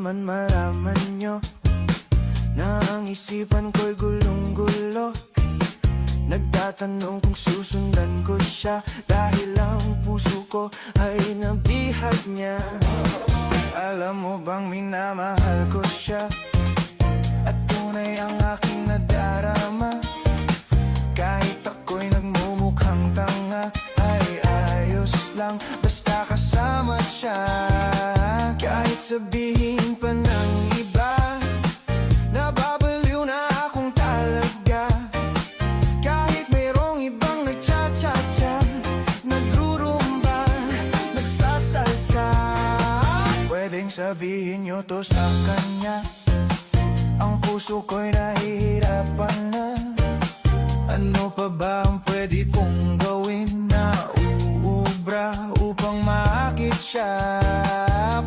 naman malaman nyo na ang isipan ko'y gulong-gulo. Nagtatanong kung susundan ko siya dahil ang puso ko ay nabihag niya. Alam mo bang minamahal ko siya at tunay ang aking nadarama. Kahit ako'y nagmumukhang tanga ay ayos lang basta kasama siya. Kahit sabihin pa ng iba nababaliw na akong talaga. Kahit mayroong ibang nagcha-cha-cha, nagrurumba, nagsasalsa, pwedeng sabihin nyo to sa kanya. Ang puso ko'y nahihirapan na. Ano pa ba ang pwede kong gawin na uubra upang maakit siya?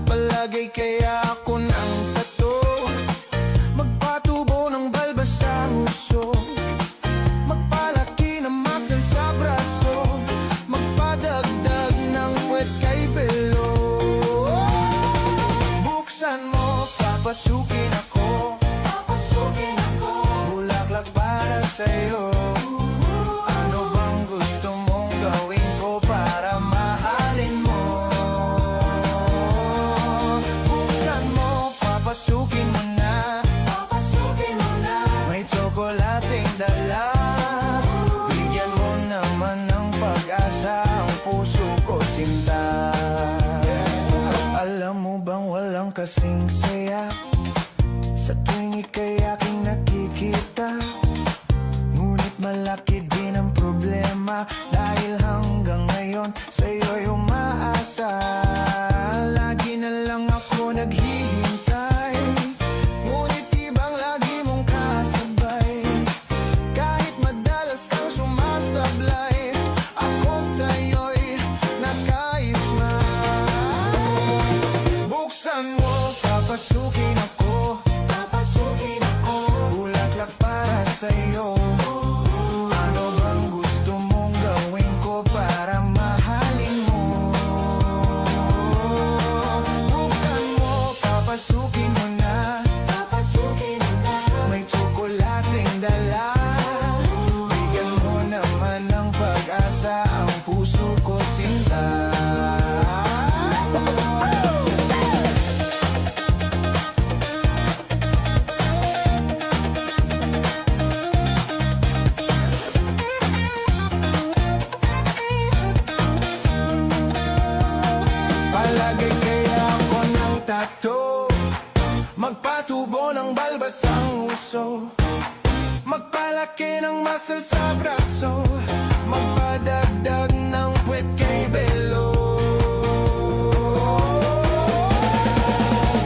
Palagay kaya ako ng tato, magpatubo ng balbas ang uso, magpalaki ng muscle sa braso, magpadagdag ng puwet kay belo. Buksan mo, papasukin ako, bulaklak para sa'yo. Ano bang gusto mong gawin ko para mahalin mo? Buksan mo, papasukin mo na, may tsokolating dala. Bigyan mo naman ng pag-asa ang puso ko, sinta. Alam mo bang walang kasing saya sa tuwing ika'y aking nakikita? Ngunit malaki din ang problema dahil hanggang ngayon sa'yo'y umaasa. Lagi na lang ako naghihintay, ngunit ibang lagi mong kasabay. Kahit madalas kang sumasablay, ako sa'yo'y nakaisma. Buksan mo, papasukin ako, bulaklak para sa'yo. Ano bang gusto mong gawin ko para mahalin mo? Buksan mo, papasukin mo na, may tsokolating dala. Bigyan mo naman ng pag-asa ang puso ko, sinta. Palagay kaya ako ng tato, magpatubo ng balbas ang uso, magpalaki ng muscle sa braso, magpadagdag ng puwet kay belo.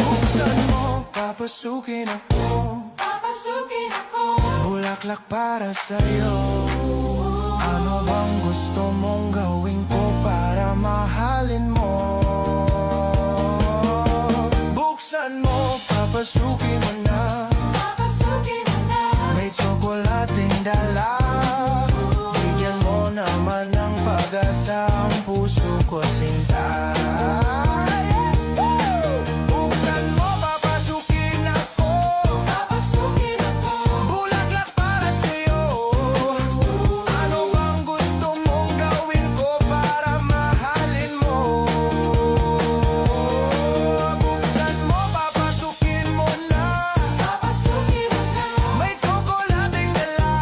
Buksan mo, papasukin ako, bulaklak para sa'yo. Ano bang gusto mong gawin ko para mahalin mo? Buksan mo, papasukin mo na, may tsokolating dala. Bigyan mo naman ng pag-asa ang puso ko, sinta. Buksan mo, papasukin ako, bulaklak para sa'yo. Ano bang gusto mong gawin ko para mahalin mo? Buksan mo, papasukin mo na, may tsokolating dala.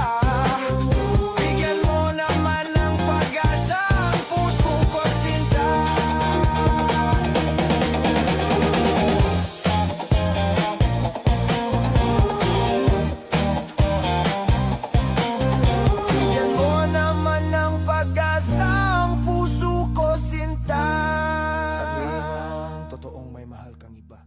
Bigyan mo naman ng pag-asa ang puso ko, sinta. Bigyan mo naman ng pag-asa ang puso ko, sinta. Sabihin mo ang totoong may mahal kang iba.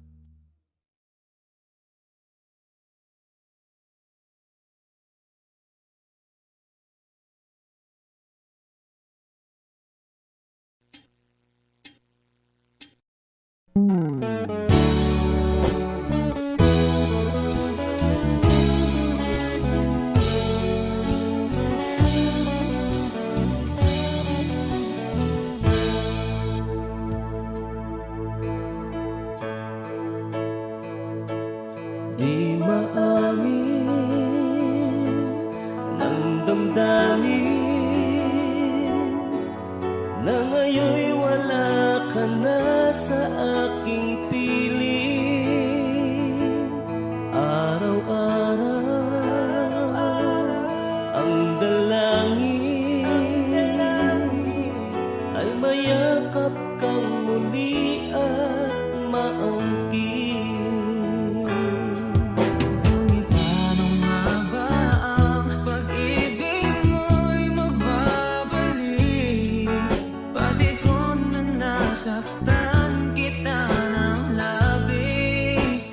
Di maamin ng damdamin na ngayon'y wala ka na sa aking piling. Araw-araw ang dalangin ay mayakap kang muli at maangkin. Ngunit paano nga ba ang pag-ibig mo'y magbabalik? Pati ko na nasaktan kita ng labis.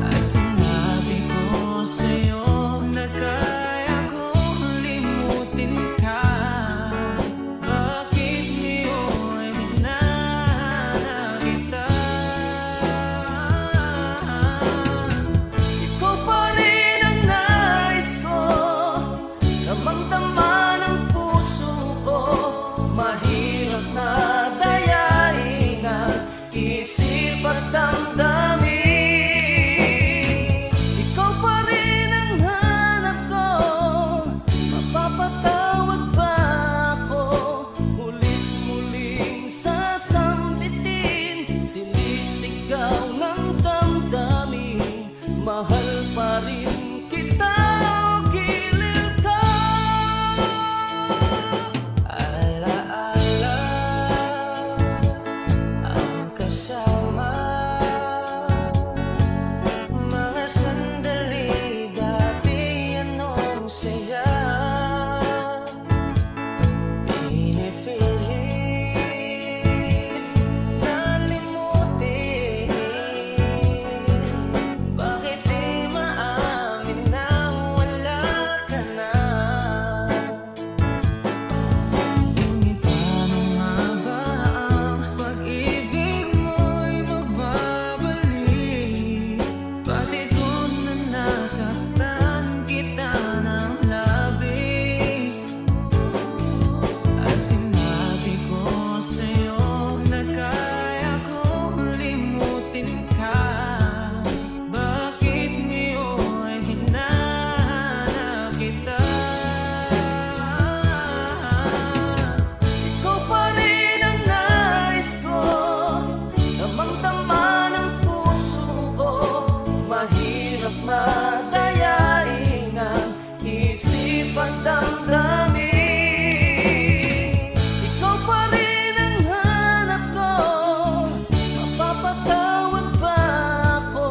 At sinabi ko sa'yo na kaya kong limutin ka. Bakit ngayon hinahanap kita? Ikaw pa rin ang nais ko, damang-dama ng puso ko. Mahirap na dayain ang isip at damdamin. Ikaw pa rin ang hanap ko, mapapatawad ba ako? Mulit-muling sasambitin, sinisigaw ng damdamin. Mahal pa rin kita o giliw ka. Alaala ang kasama, mga sandali dati anong saya. Pinipilit na limutin, bakit di maamin na wala ka na? Ngunit paano nga ba ang pag-ibig mo'y magbabalik? Pati ko na nasaktan kita ng labis. At sinabi ko sa'yo na kaya kong limutin ka. Bakit ngayon hinahanap kita? Ikaw pa rin ang nais ko, damang-dama ng puso ko. Mahirap na dayain ang isip at damdamin. Ikaw pa rin ang hanap ko, mapapatawad ba ako?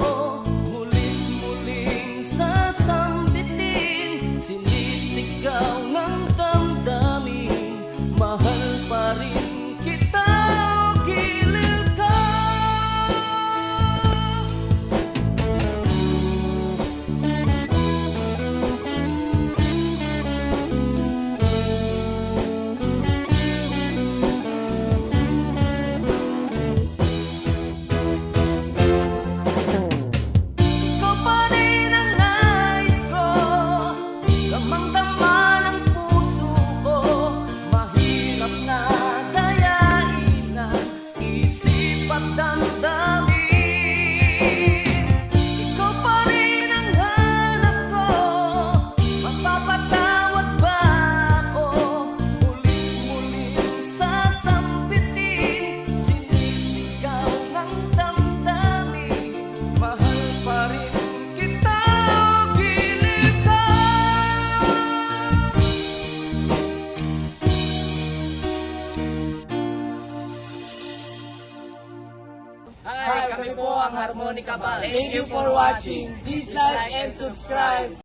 Mulit-muling sasambitin, sinisigaw ng damdamin. Mahal pa rin kita o giliw ka. Ikaw pa rin ang nais ko, damang-dama ng puso ko. Mahirap na dayain ang isip at damdamin. Ikaw pa rin ang hanap ko, mapapatawad ba ako? Mulit-muling sasambitin, sinisigaw ng damdamin. Mahal pa rin kita o giliw ka. Hi, kami po ang Harmonica Band. Thank you for watching. Please like and subscribe.